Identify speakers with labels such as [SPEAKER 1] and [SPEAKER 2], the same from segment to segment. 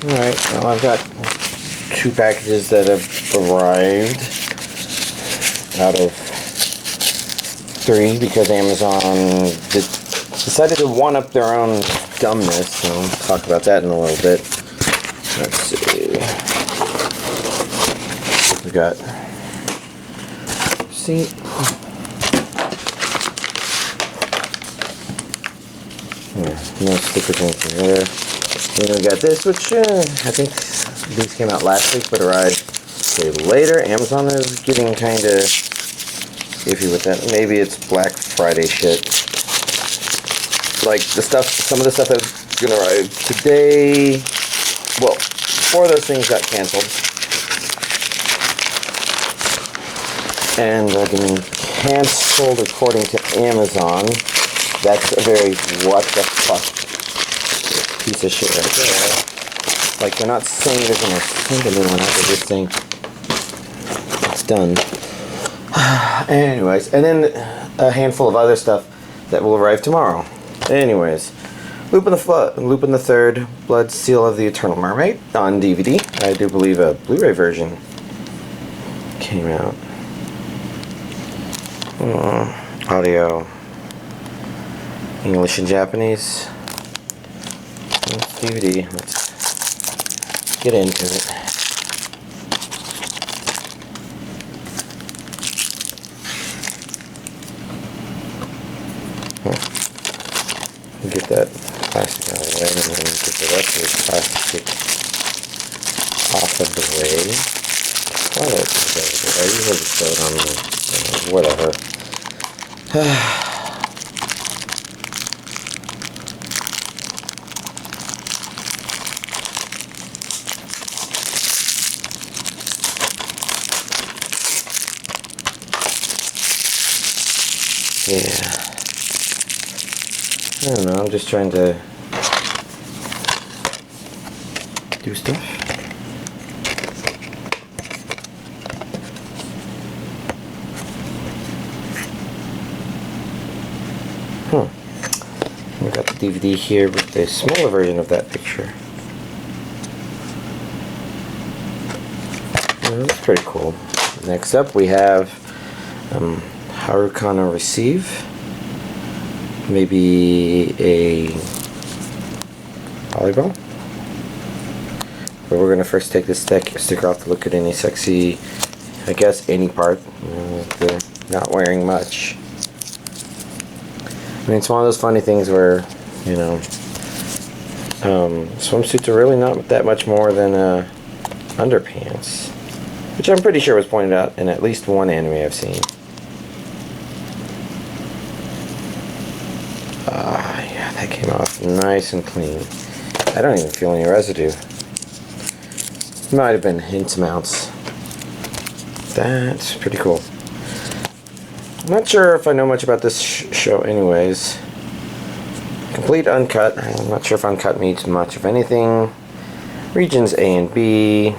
[SPEAKER 1] Alright, well, I've got 2 packages that have arrived out of 3 because Amazon decided to one-up their own dumbness, so we'll talk about that in a little bit. Let's see. We got receipt. No stickers or anything there. Then we got this, which I think these came out last week, but arrived a day later. Amazon is getting kind of iffy with that. Maybe it's Black Friday shit. Like the stuff, some of the stuff that's gonna arrive today. Well, 4 of those things got canceled, and they're getting canceled according to Amazon. That's a very what the fuck piece of shit right there. Like, they're not saying they're gonna send a new one out, they're just saying it's done. Anyways, and then a handful of other stuff that will arrive tomorrow. Anyways, Lupin the Third, Blood Seal of the Eternal Mermaid on DVD. I do believe a Blu-ray version came out. Audio, English and Japanese. It's DVD. Let's get into it. Get that plastic out of the way, and then get the rest of the plastic off of the way. Why did I put it over there? I usually just throw it on the whatever. Yeah. I don't know, I'm just trying to do stuff. We got the DVD here with the smaller version of that picture. Yeah, that's pretty cool. Next up we have Harukana Receive. Maybe a volleyball. But we're going to first take this sticker off to look at any sexy, I guess, any part. They're not wearing much. I mean, it's one of those funny things where, you know, swimsuits are really not that much more than underpants. Which I'm pretty sure was pointed out in at least one anime I've seen. Yeah, that came off nice and clean. I don't even feel any residue. Might have been hint amounts. That's pretty cool. I'm not sure if I know much about this show anyways. Complete uncut. I'm not sure if uncut means much of anything. Regions A and B.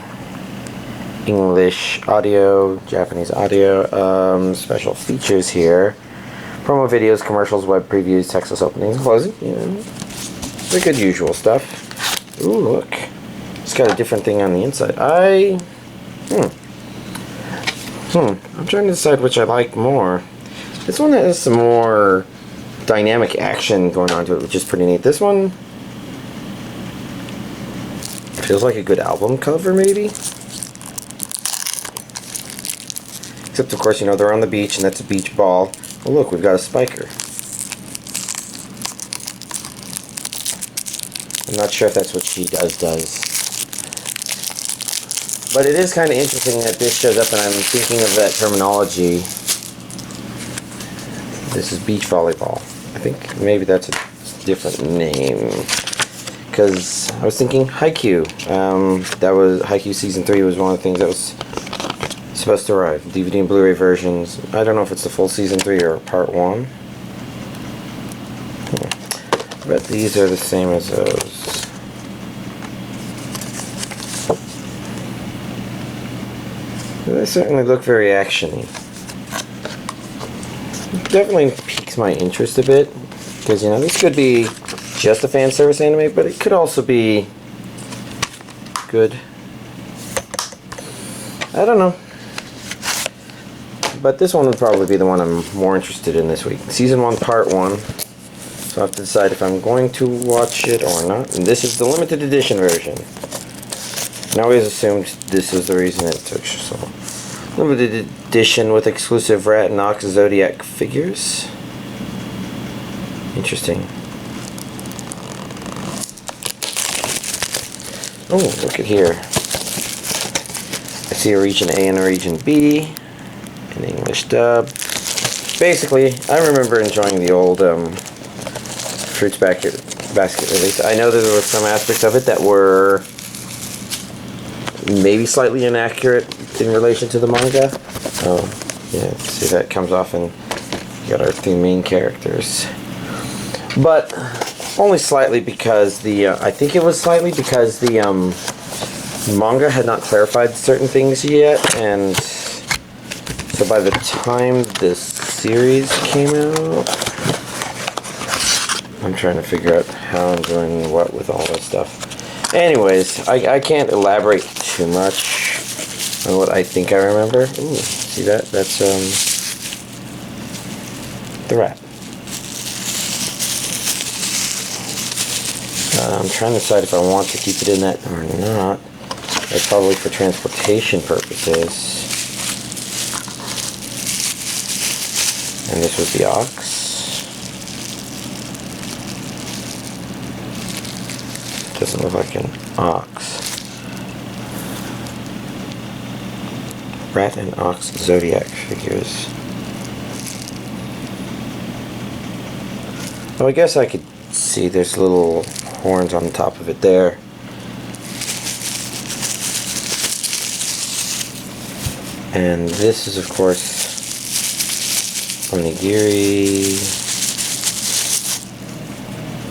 [SPEAKER 1] English audio, Japanese audio. Special features here. Promo videos, commercials, web previews, textless openings and closing. You know, the good usual stuff. Ooh, look. It's got a different thing on the inside. I'm trying to decide which I like more. This one has some more dynamic action going on to it, which is pretty neat. This one feels like a good album cover, maybe? Except, of course, you know, they're on the beach, and that's a beach ball. Oh, look, we've got a spiker. I'm not sure if that's what she does. But it is kind of interesting that this shows up, and I'm thinking of that terminology. This is beach volleyball. I think maybe that's a different name. Because I was thinking Haikyuu. That was Haikyuu Season 3 was one of the things that was supposed to arrive. DVD and Blu-ray versions. I don't know if it's the full Season 3 or Part 1. But these are the same as those. They certainly look very actiony. Definitely piques my interest a bit, because, you know, this could be just a fan service anime, but it could also be good. I don't know. But this one would probably be the one I'm more interested in this week. Season 1, Part 1. So I have to decide if I'm going to watch it or not. And this is the limited edition version. And I always assumed this was the reason it took so long. Limited edition with exclusive Rat and Ox Zodiac figures. Interesting. Oh, look at here. I see a region A and a region B. An English dub. Basically, I remember enjoying the old Fruits Basket release. I know that there were some aspects of it that were maybe slightly inaccurate in relation to the manga. Oh, yeah, see that comes off, and you got our three main characters. But only slightly, because the I think it was slightly because the manga had not clarified certain things yet, and so by the time this series came out, I'm trying to figure out how I'm doing what with all this stuff. Anyways, I can't elaborate too much on what I think I remember. Ooh, see that? That's the rat. I'm trying to decide if I want to keep it in that or not. That's probably for transportation purposes. And this was the ox. Doesn't look like an ox. Rat and ox Zodiac figures. Oh, I guess I could see there's little horns on the top of it there. And this is, of course, Onigiri.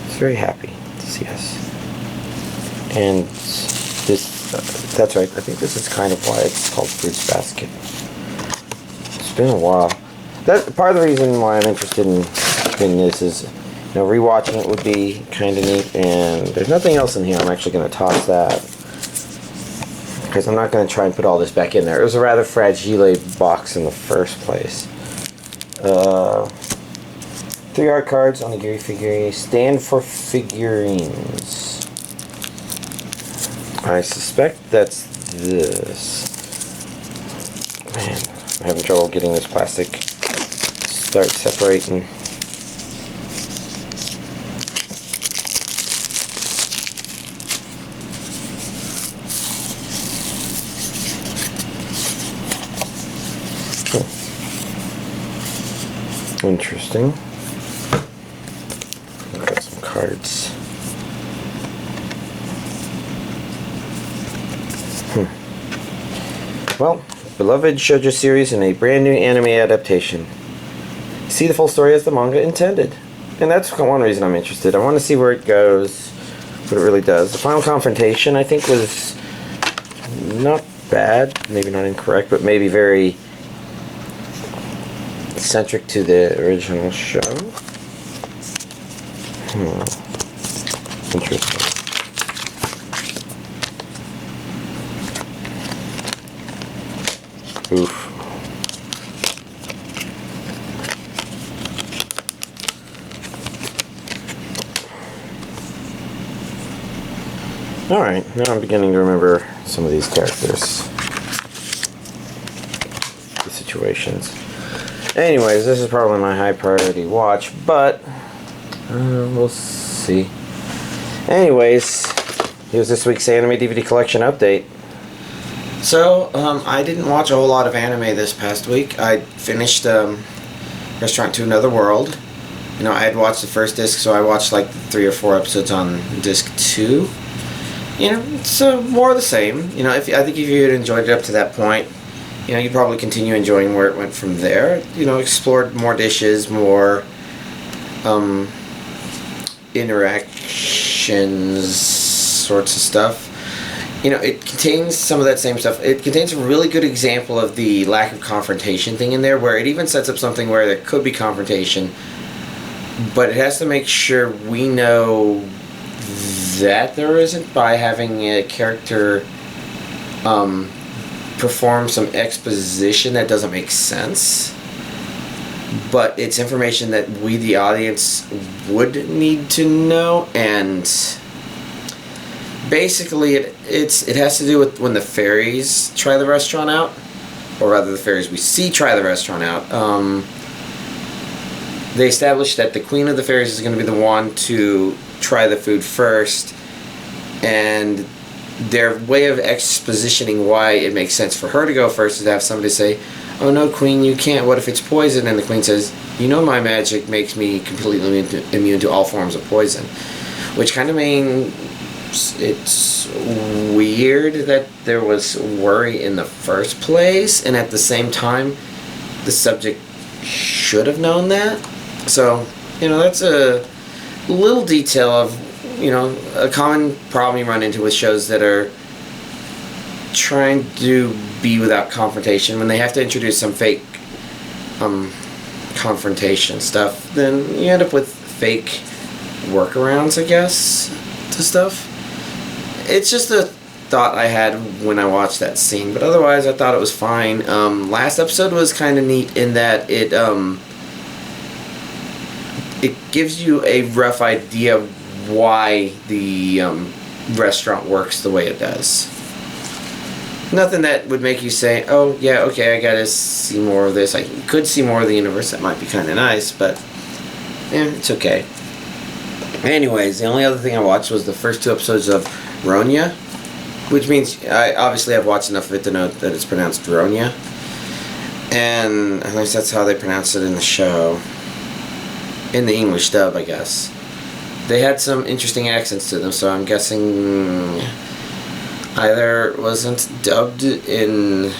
[SPEAKER 1] It's very happy to see us. And this, that's right, I think this is kind of why it's called Fruits Basket. It's been a while. That's part of the reason why I'm interested in this is, you know, rewatching it would be kind of neat, and there's nothing else in here. I'm actually going to toss that, because I'm not going to try and put all this back in there. It was a rather fragile box in the first place. 3 art cards, Onigiri figurine, stand for figurines. I suspect that's this. Man, I'm having trouble getting this plastic to start separating. Interesting. I've got some cards. Well, beloved shoujo series in a brand new anime adaptation. See the full story as the manga intended. And that's one reason I'm interested. I want to see where it goes, what it really does. The final confrontation, I think, was not bad, maybe not incorrect, but maybe very centric to the original show. Interesting. Oof. Alright, now I'm beginning to remember some of these characters. The situations. Anyways, this is probably my high priority watch, but we'll see. Anyways, here's this week's anime DVD collection update. So, I didn't watch a whole lot of anime this past week. I finished Restaurant to Another World. You know, I had watched the first disc, so I watched like 3 or 4 episodes on disc 2. You know, it's more of the same. You know, I think if you had enjoyed it up to that point, you know, you'd probably continue enjoying where it went from there. You know, explored more dishes, more interactions, sorts of stuff. You know, it contains some of that same stuff. It contains a really good example of the lack of confrontation thing in there, where it even sets up something where there could be confrontation, but it has to make sure we know that there isn't, by having a character perform some exposition that doesn't make sense. But it's information that we, the audience, would need to know, and basically it has to do with when the fairies try the restaurant out, or rather the fairies we see try the restaurant out. They established that the queen of the fairies is going to be the one to try the food first, and their way of expositioning why it makes sense for her to go first is to have somebody say, "Oh no, queen, you can't. What if it's poison?" And the queen says, "You know my magic makes me completely immune to all forms of poison." Which kind of means it's weird that there was worry in the first place, and at the same time, the subject should have known that. So, that's a little detail of, a common problem you run into with shows that are trying to be without confrontation. When they have to introduce some fake confrontation stuff, then you end up with fake workarounds, I guess, to stuff. It's just a thought I had when I watched that scene, but otherwise I thought it was fine. Last episode was kind of neat in that it gives you a rough idea of why the restaurant works the way it does. Nothing that would make you say, "Oh yeah, okay, I gotta see more of this." I could see more of the universe. That might be kind of nice, but it's okay. Anyways, the only other thing I watched was the first 2 episodes of Ronia, which means I've watched enough of it to know that it's pronounced Ronia, and at least that's how they pronounce it in the show. In the English dub, I guess. They had some interesting accents to them, so I'm guessing either it wasn't dubbed in...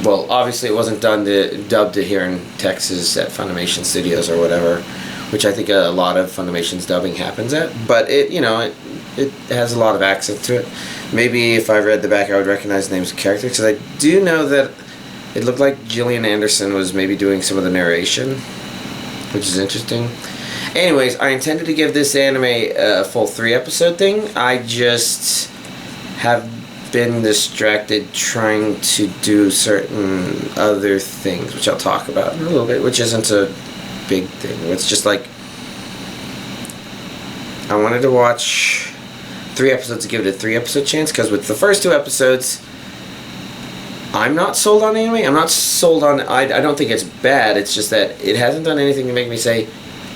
[SPEAKER 1] Well, obviously it wasn't dubbed here in Texas at Funimation Studios or whatever, which I think a lot of Funimation's dubbing happens at. But it has a lot of accent to it. Maybe if I read the back I would recognize the names of characters, because I do know that it looked like Gillian Anderson was maybe doing some of the narration, which is interesting. Anyways, I intended to give this anime a full 3-episode thing. I just have been distracted trying to do certain other things, which I'll talk about in a little bit, which isn't a big thing. It's just like, I wanted to watch 3 episodes to give it a 3-episode chance, because with the first 2 episodes, I'm not sold on anime. I'm not sold on... I don't think it's bad. It's just that it hasn't done anything to make me say,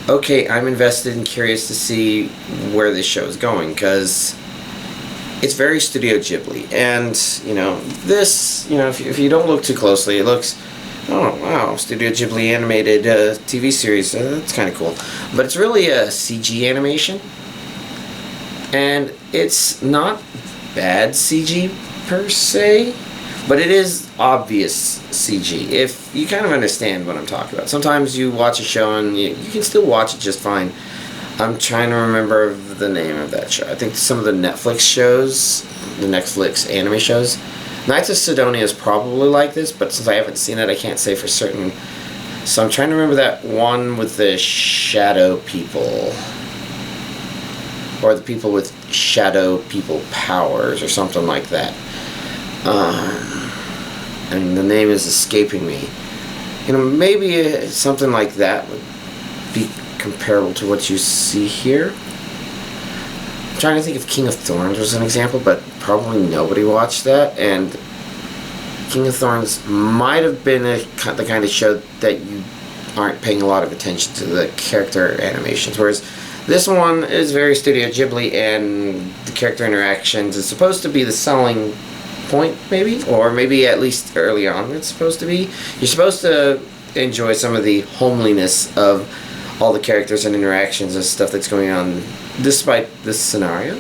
[SPEAKER 1] okay, I'm invested and curious to see where this show is going, because it's very Studio Ghibli. And, this, if you don't look too closely, it looks, oh, wow, Studio Ghibli animated TV series. That's kind of cool. But it's really a CG animation. And it's not bad CG, per se. But it is obvious CG, if you kind of understand what I'm talking about. Sometimes you watch a show and you can still watch it just fine. I'm trying to remember the name of that show. I think some of the Netflix shows, the Netflix anime shows. Knights of Sidonia is probably like this, but since I haven't seen it, I can't say for certain. So I'm trying to remember that one with the shadow people. Or the people with shadow people powers, or something like that. And the name is escaping me. Maybe something like that would be comparable to what you see here. I'm trying to think if King of Thorns was an example, but probably nobody watched that, and King of Thorns might have been the kind of show that you aren't paying a lot of attention to the character animations, whereas this one is very Studio Ghibli, and the character interactions is supposed to be the selling point, maybe, or maybe at least early on it's supposed to be. You're supposed to enjoy some of the homeliness of all the characters and interactions and stuff that's going on despite this scenario,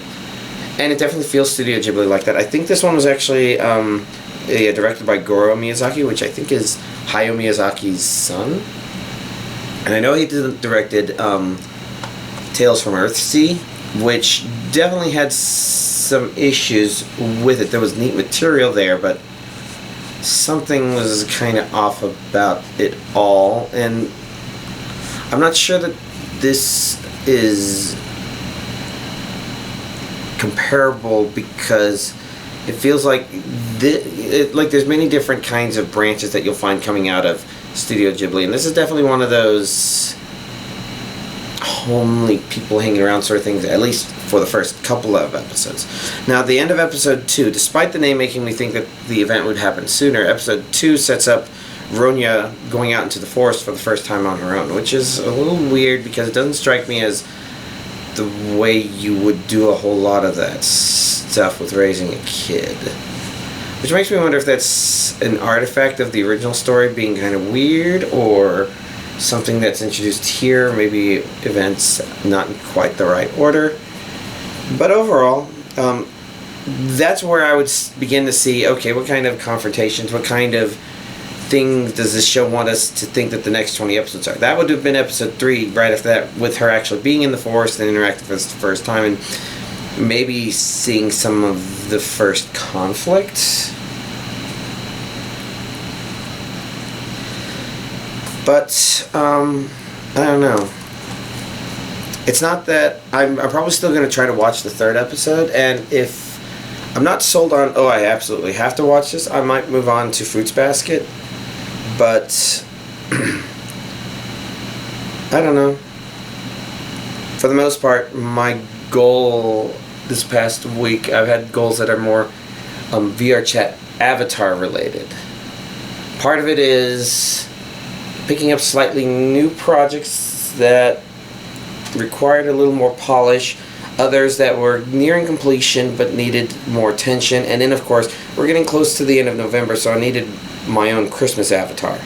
[SPEAKER 1] and it definitely feels Studio Ghibli like that. I think this one was actually directed by Goro Miyazaki, which I think is Hayao Miyazaki's son, and I know he directed Tales from Earthsea, which definitely had some issues with it. There was neat material there, but something was kind of off about it all, and I'm not sure that this is comparable because it feels like there's many different kinds of branches that you'll find coming out of Studio Ghibli, and this is definitely one of those homely people hanging around sort of things, at least for the first couple of episodes. Now, at the end of episode 2, despite the name making me think that the event would happen sooner, episode 2 sets up Ronia going out into the forest for the first time on her own, which is a little weird because it doesn't strike me as the way you would do a whole lot of that stuff with raising a kid. Which makes me wonder if that's an artifact of the original story being kind of weird, or something that's introduced here, maybe events not in quite the right order. But overall, that's where I would begin to see, okay, what kind of confrontations, what kind of things does this show want us to think that the next 20 episodes are? That would have been episode 3, right after that, with her actually being in the forest and interacting for the first time, and maybe seeing some of the first conflict. But, I don't know. It's not that... I'm probably still going to try to watch the 3rd episode, and if I'm not sold on, oh, I absolutely have to watch this, I might move on to Fruits Basket. But, I don't know. For the most part, my goal this past week, I've had goals that are more VRChat Avatar related. Part of it is picking up slightly new projects that required a little more polish, others that were nearing completion but needed more attention, and then of course we're getting close to the end of November, so I needed my own Christmas avatar.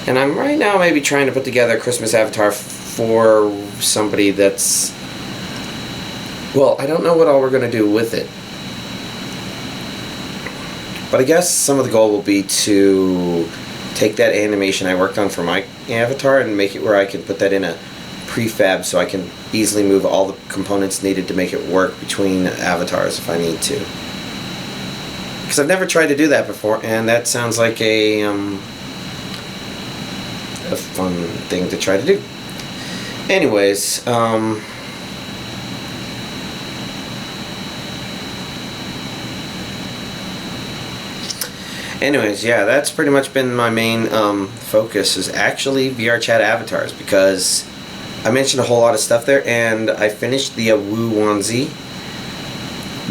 [SPEAKER 1] And I'm right now maybe trying to put together a Christmas avatar for somebody that's, well, I don't know what all we're going to do with it. But I guess some of the goal will be to take that animation I worked on for my avatar and make it where I can put that in a prefab so I can easily move all the components needed to make it work between avatars if I need to. Because I've never tried to do that before, and that sounds like a fun thing to try to do. Anyways, yeah, that's pretty much been my main focus, is actually VRChat avatars, because I mentioned a whole lot of stuff there, and I finished the Woo onesie.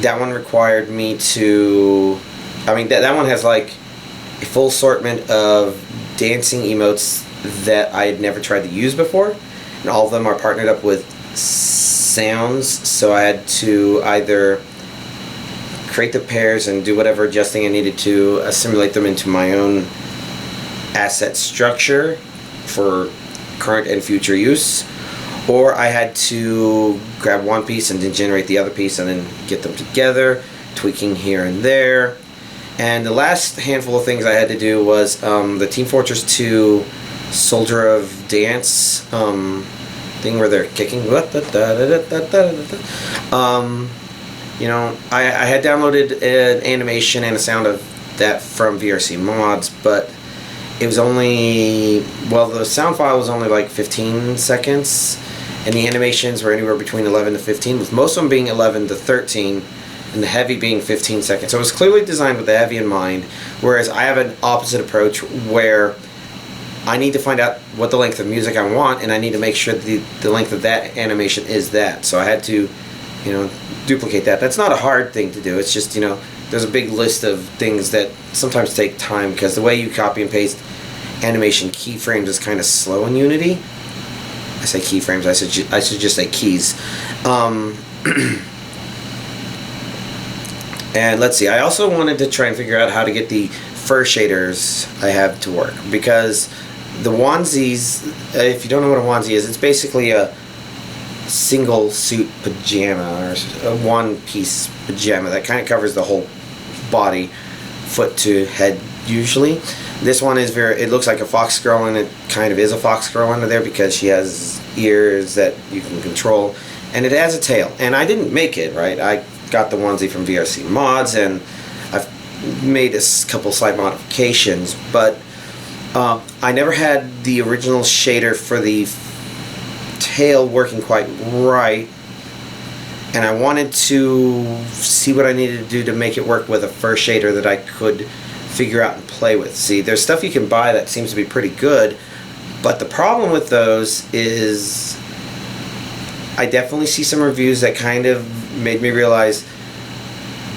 [SPEAKER 1] That one required me to, I mean, that one has like a full assortment of dancing emotes that I had never tried to use before, and all of them are partnered up with sounds, so I had to either create the pairs and do whatever adjusting I needed to assimilate them into my own asset structure for current and future use, or I had to grab one piece and then generate the other piece and then get them together, tweaking here and there. And the last handful of things I had to do was the Team Fortress 2 Soldier of Dance thing where they're kicking. You know, I had downloaded an animation and a sound of that from VRC mods, but it was only, well, the sound file was only like 15 seconds, and the animations were anywhere between 11 to 15, with most of them being 11 to 13, and the heavy being 15 seconds. So it was clearly designed with the heavy in mind, whereas I have an opposite approach where I need to find out what the length of music I want, and I need to make sure the length of that animation is that. So I had to, you know, duplicate that. That's not a hard thing to do. It's just, you know, there's a big list of things that sometimes take time, because the way you copy and paste animation keyframes is kind of slow in Unity. I say keyframes, I should just say keys. And let's see, I also wanted to try and figure out how to get the fur shaders I have to work, because the onesies, if you don't know what a onesie is, it's basically a single suit pajama, or a one-piece pajama that kind of covers the whole body, foot to head usually. This one is very, it looks like a fox girl, and it kind of is a fox girl under there because she has ears that you can control, and it has a tail. And I didn't make it, right? I got the onesie from VRC mods, and I've made a couple slight modifications, but I never had the original shader for the tail working quite right, and I wanted to see what I needed to do to make it work with a fur shader that I could figure out and play with. See, there's stuff you can buy that seems to be pretty good, but the problem with those is I definitely see some reviews that kind of made me realize,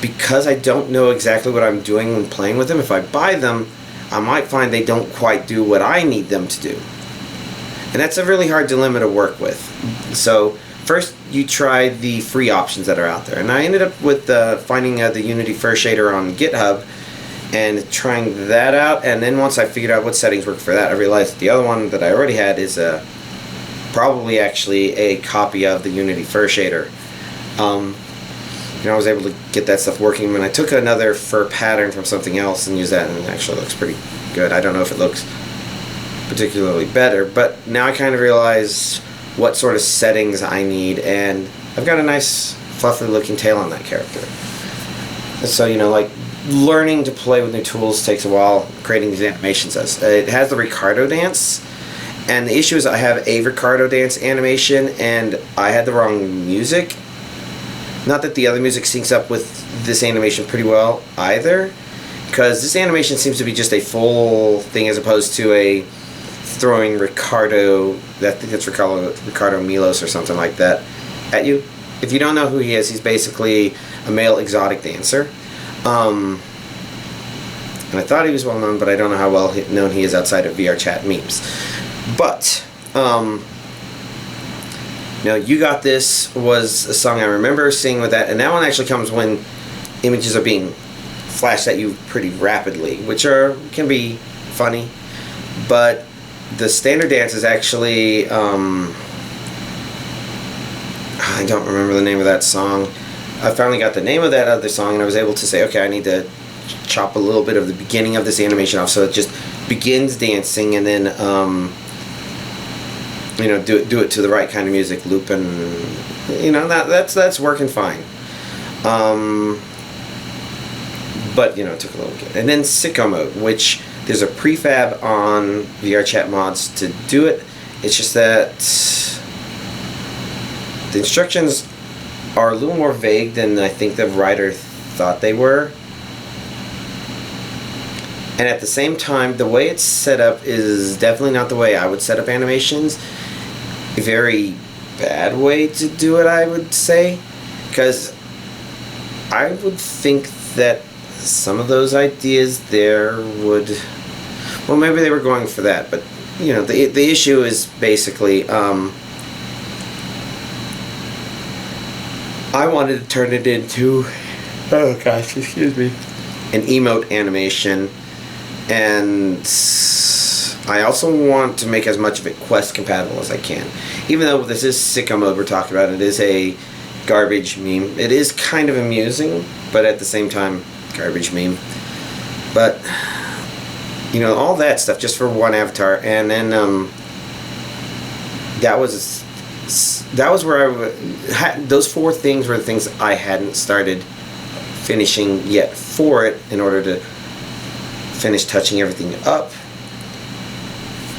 [SPEAKER 1] because I don't know exactly what I'm doing when playing with them, if I buy them, I might find they don't quite do what I need them to do. And that's a really hard dilemma to work with. So first you try the free options that are out there. And I ended up with finding the Unity Fur Shader on GitHub and trying that out. And then once I figured out what settings work for that, I realized the other one that I already had is probably actually a copy of the Unity Fur Shader. I was able to get that stuff working, and I took another fur pattern from something else and used that, and it actually looks pretty good. I don't know if it looks particularly better, but now I kind of realize what sort of settings I need, and I've got a nice fluffy looking tail on that character. And so, like, learning to play with new tools takes a while. Creating these animations does. It has the Ricardo dance, and the issue is I have a Ricardo dance animation, and I had the wrong music. Not that the other music syncs up with this animation pretty well either, because this animation seems to be just a full thing as opposed to a throwing Ricardo, I think it's Ricardo Milos or something like that, at you. If you don't know who he is, he's basically a male exotic dancer. And I thought he was well known, but I don't know how well known he is outside of VRChat memes. But, You Got This was a song I remember singing with that, and that one actually comes when images are being flashed at you pretty rapidly, which can be funny. But the standard dance is actually, I don't remember the name of that song. I finally got the name of that other song, and I was able to say, okay, I need to chop a little bit of the beginning of this animation off so it just begins dancing, and then do it to the right kind of music, Lupin. That's working fine. But it took a little bit. And then sicko mode, which there's a prefab on VRChat mods to do it. It's just that the instructions are a little more vague than I think the writer thought they were. And at the same time, the way it's set up is definitely not the way I would set up animations. A very bad way to do it, I would say, because I would think that some of those ideas there would, well, maybe they were going for that, but the issue is basically I wanted to turn it into, oh gosh, excuse me, an emote animation, and I also want to make as much of it Quest compatible as I can. Even though this is sicko mode we're talking about, it is a garbage meme. It is kind of amusing, but at the same time, garbage meme. But, all that stuff just for one avatar. And then that was where those four things were the things I hadn't started finishing yet for it in order to finish touching everything up.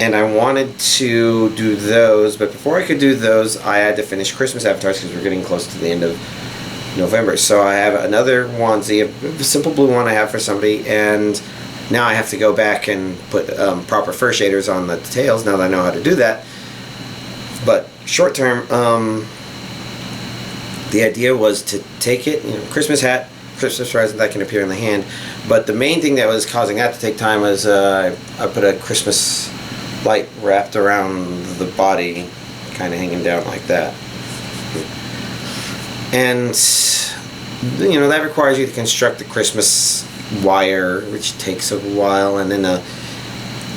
[SPEAKER 1] And I wanted to do those, but before I could do those, I had to finish Christmas avatars because we're getting close to the end of November. So I have another onesie, a simple blue one I have for somebody, and now I have to go back and put proper fur shaders on the tails now that I know how to do that. But short term, the idea was to take it, Christmas hat, Christmas present that can appear in the hand. But the main thing that was causing that to take time was I put a Christmas light wrapped around the body, kind of hanging down like that. And that requires you to construct the Christmas wire, which takes a while, and then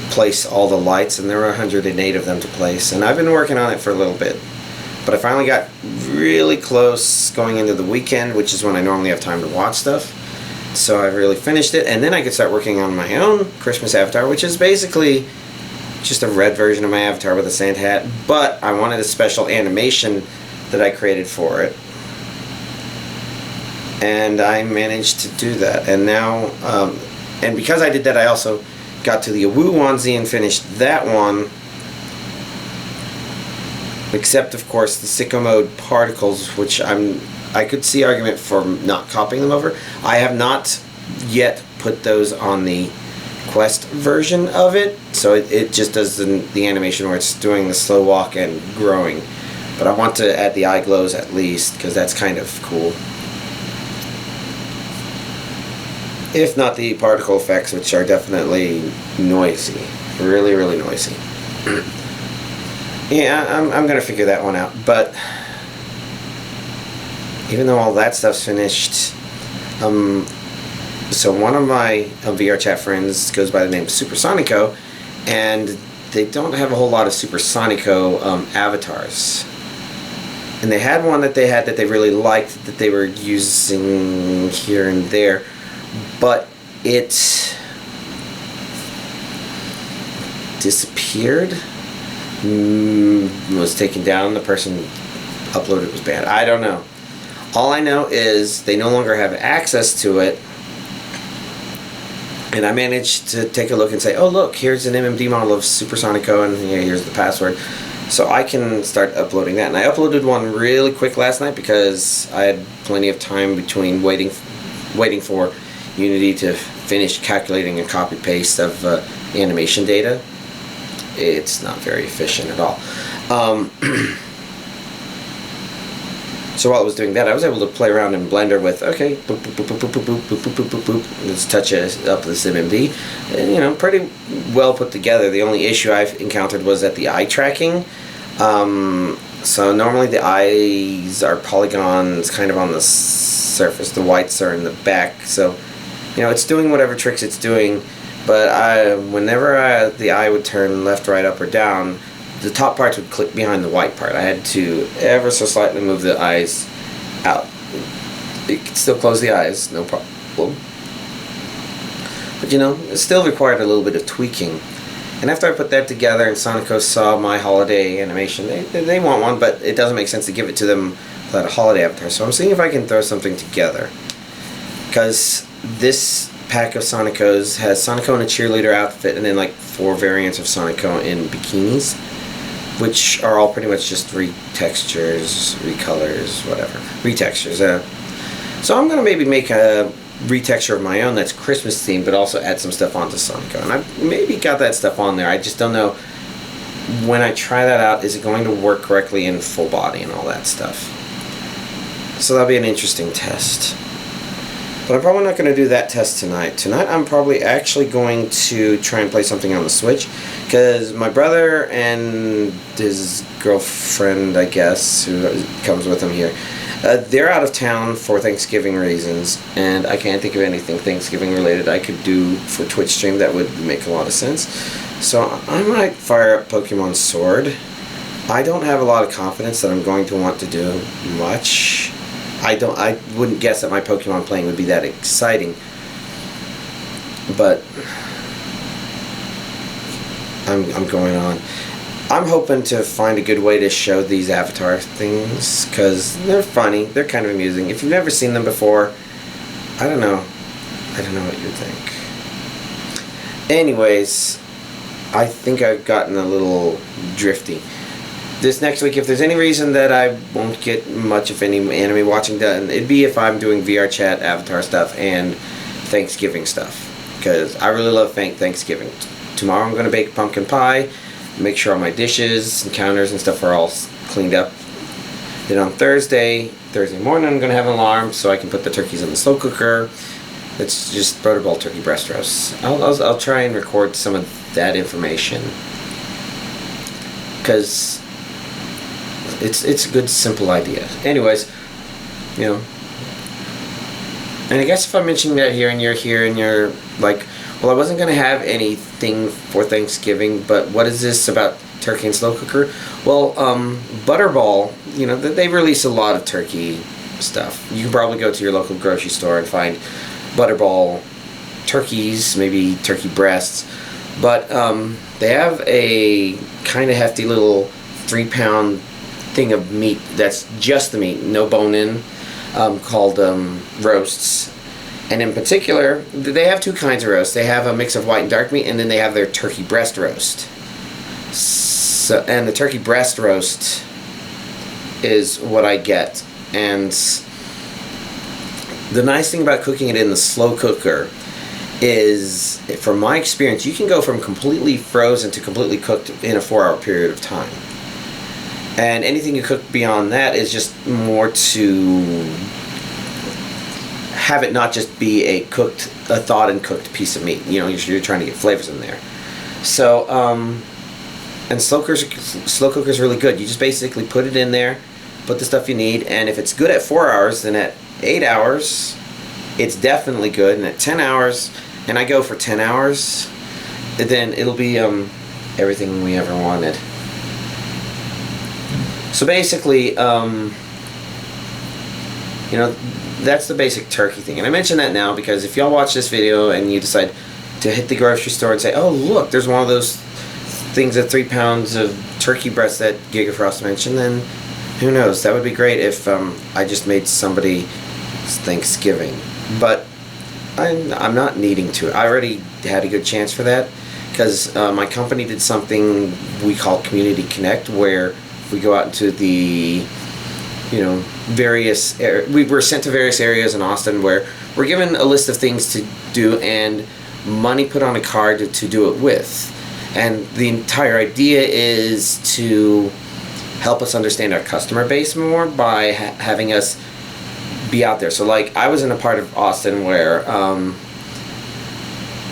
[SPEAKER 1] place all the lights, and there were 108 of them to place, and I've been working on it for a little bit, but I finally got really close going into the weekend, which is when I normally have time to watch stuff. So I really finished it, and then I could start working on my own Christmas avatar, which is basically just a red version of my avatar with a Santa hat, but I wanted a special animation that I created for it, and I managed to do that. And now, and because I did that, I also got to the Awoo onesie and finished that one. except of course the sicko mode particles, which I could see argument for not copying them over. I have not yet put those on the Quest version of it, so it just does the animation where it's doing the slow walk and growing. But I want to add the eye glows at least, because that's kind of cool. If not the particle effects, which are definitely noisy. Really, really noisy. Yeah, I'm going to figure that one out. But even though all that stuff's finished, so one of my VRChat friends goes by the name Super Sonico, and they don't have a whole lot of Super Sonico avatars. And they had one that they really liked that they were using here and there, but it disappeared, was taken down, the person uploaded was banned. I don't know. All I know is they no longer have access to it. And I managed to take a look and say, oh look, here's an MMD model of Super Sonico, and here's the password. So I can start uploading that. And I uploaded one really quick last night because I had plenty of time between waiting for Unity to finish calculating a copy-paste of animation data. It's not very efficient at all. So while I was doing that, I was able to play around in Blender with, okay, boop, boop, boop, boop, boop, boop, boop, boop, boop, boop, boop. Let's touch up this MMD. And, you know, pretty well put together. The only issue I've encountered was at the eye tracking. So normally the eyes are polygons kind of on the surface. The whites are in the back. So, you know, it's doing whatever tricks it's doing. But whenever the eye would turn left, right, up, or down, the top parts would click behind the white part. I had to ever so slightly move the eyes out. You can still close the eyes, no problem. But you know, it still required a little bit of tweaking. And after I put that together and Sonico saw my holiday animation, they want one, but it doesn't make sense to give it to them without a holiday avatar. So I'm seeing if I can throw something together. Because this pack of Sonicos has Sonico in a cheerleader outfit and then like 4 variants of Sonico in bikinis, which are all pretty much just retextures, recolors, whatever. Retextures. So I'm going to maybe make a retexture of my own that's Christmas themed, but also add some stuff onto Sonico. And I've maybe got that stuff on there. I just don't know, when I try that out, is it going to work correctly in full body and all that stuff. So that'll be an interesting test. But I'm probably not going to do that test tonight. Tonight I'm probably actually going to try and play something on the Switch, because my brother and his girlfriend, I guess, who comes with him here, they're out of town for Thanksgiving reasons, and I can't think of anything Thanksgiving related I could do for Twitch stream that would make a lot of sense. So I might fire up Pokemon Sword. I don't have a lot of confidence that I'm going to want to do much. I wouldn't guess that my Pokemon playing would be that exciting, but I'm going on. I'm hoping to find a good way to show these avatar things, because they're funny, they're kind of amusing. If you've never seen them before, I don't know what you think. Anyways, I think I've gotten a little drifty. This next week, if there's any reason that I won't get much of any anime watching done, it'd be if I'm doing VRChat avatar stuff and Thanksgiving stuff, because I really love Thanksgiving. Tomorrow I'm going to bake pumpkin pie, make sure all my dishes and counters and stuff are all cleaned up. Then on Thursday morning, I'm going to have an alarm so I can put the turkeys in the slow cooker. It's just butterball turkey breast roasts. I'll try and record some of that information, because it's a good, simple idea. Anyways, you know, and I guess if I'm mentioning that here and you're here and you're like, well, I wasn't going to have anything for Thanksgiving, but what is this about turkey and slow cooker? Well, Butterball, you know, they release a lot of turkey stuff. You can probably go to your local grocery store and find Butterball turkeys, maybe turkey breasts, but they have a kind of hefty little 3-pound thing of meat that's just the meat, no bone in, called roasts. And in particular, they have 2 kinds of roast. They have a mix of white and dark meat, and then they have their turkey breast roast. So, and the turkey breast roast is what I get. And the nice thing about cooking it in the slow cooker is, from my experience, you can go from completely frozen to completely cooked in a 4-hour period of time. And anything you cook beyond that is just more to have it not just be a thawed and cooked piece of meat. You know, you're trying to get flavors in there. So, and slow cooker's really good. You just basically put it in there, put the stuff you need, and if it's good at 4 hours, then at 8 hours, it's definitely good. And at 10 hours, and I go for 10 hours, then it'll be everything we ever wanted. So basically, you know, that's the basic turkey thing. And I mention that now because if y'all watch this video and you decide to hit the grocery store and say, oh look, there's one of those things at 3 pounds of turkey breast that Gigafrost mentioned, then who knows, that would be great if I just made somebody's Thanksgiving. But I'm not needing to. I already had a good chance for that because my company did something we call Community Connect, where we go out into the, you know, we were sent to various areas in Austin where we're given a list of things to do and money put on a card to do it with. And the entire idea is to help us understand our customer base more by having us be out there. So like, I was in a part of Austin where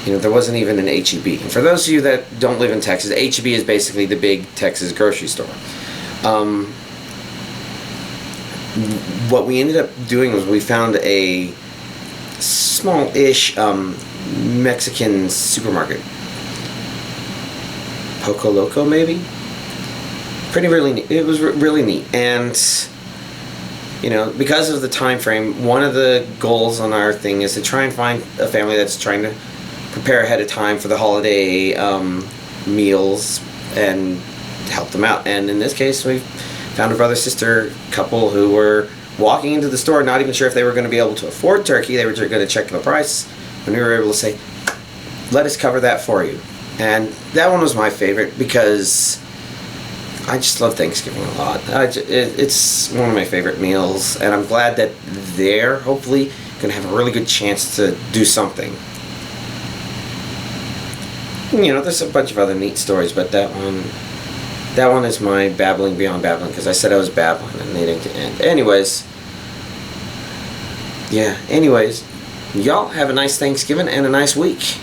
[SPEAKER 1] you know, there wasn't even an H-E-B. And for those of you that don't live in Texas, H-E-B is basically the big Texas grocery store. What we ended up doing was we found a small-ish Mexican supermarket. Poco Loco, maybe? Really neat. It was really neat. And, you know, because of the time frame, one of the goals on our thing is to try and find a family that's trying to prepare ahead of time for the holiday meals and help them out. And in this case, we found a brother-sister couple who were walking into the store not even sure if they were going to be able to afford turkey. They were just going to check the price, and we were able to say, let us cover that for you. And that one was my favorite because I just love Thanksgiving a lot. It's one of my favorite meals, and I'm glad that they're hopefully going to have a really good chance to do something. You know, there's a bunch of other neat stories, but that one is my babbling beyond babbling, because I said I was babbling and needing to end. Anyways, y'all have a nice Thanksgiving and a nice week.